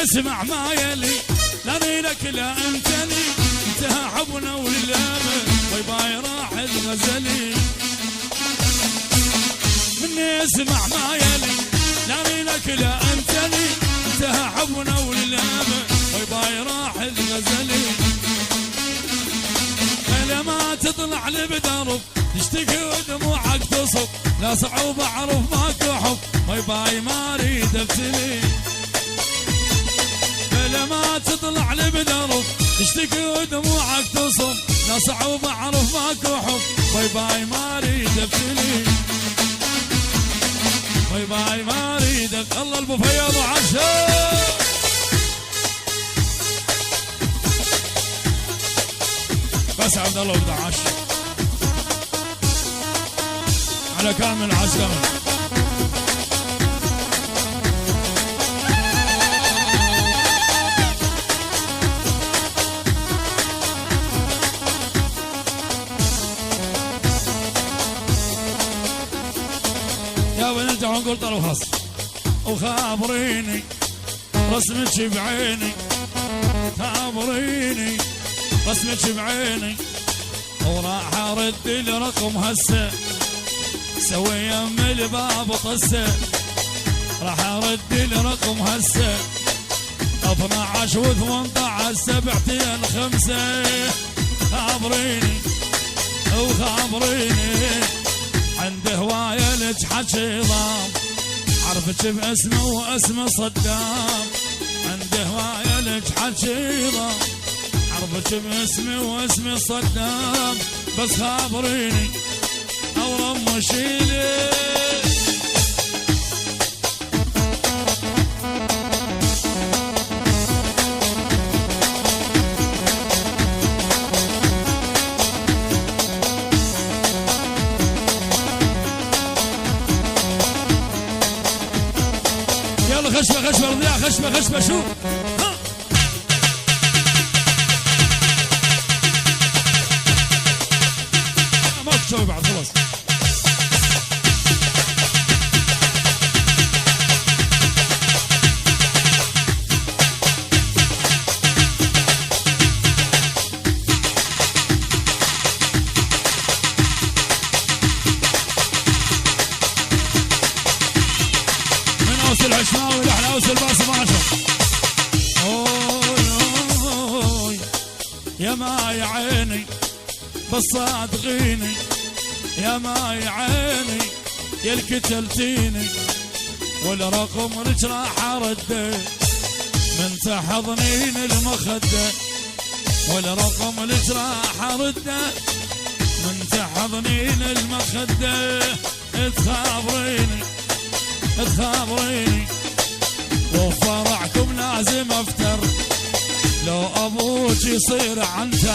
اسمع ما يلي لا لك لا انتني انتهى حبنا واللامه ويباي راح الغزلي مني اسمع ما يلي لا لك لا انتني انتهى حبنا واللامه ويباي راح الغزلي لما تطلع لي بدرب تشتكي ودموعك تصب لا صعوبة اعرف ماكو حب ويباي ما اريد ابتلي لما تطلع لي بدرب تشتكي ودموعك تصب لا صعوبة اعرف ماكو حب ويباي ما اريد ابتلي ويباي ما اريد الله ابو فياض وعشا بس عبد الله 11 على كامل عسكري يا بنت عنقول طرف خاص وخابريني رسمتش بعيني خابريني رسمتش بعيني وراح ارد الرقم هسه سوي يم الباب طسه راح ارد الرقم هسه 12 و18 سبعتين 5 خابريني وخابريني عند هوايه لك حكي ضام عرفتك باسمه واسمه صدام عند هوايه لك حكي ضام عرفتك باسمي واسمي صدام بس خابريني او رمشيلي يلا خشبه خشبه رضيع خشبه خشبه شوف ما تسوي بعد خلاص العشماوي لحن اوس الباسم 10 اوي يا ما يا عيني بس صادقيني يا ما يا عيني يا الكتلتيني والرقم لك راح ارده من تحضنين المخده والرقم لك راح ارده من تحضنين المخده تخابريني تخابريني وفرعكم لازم افتر لو ابوك يصير عنتر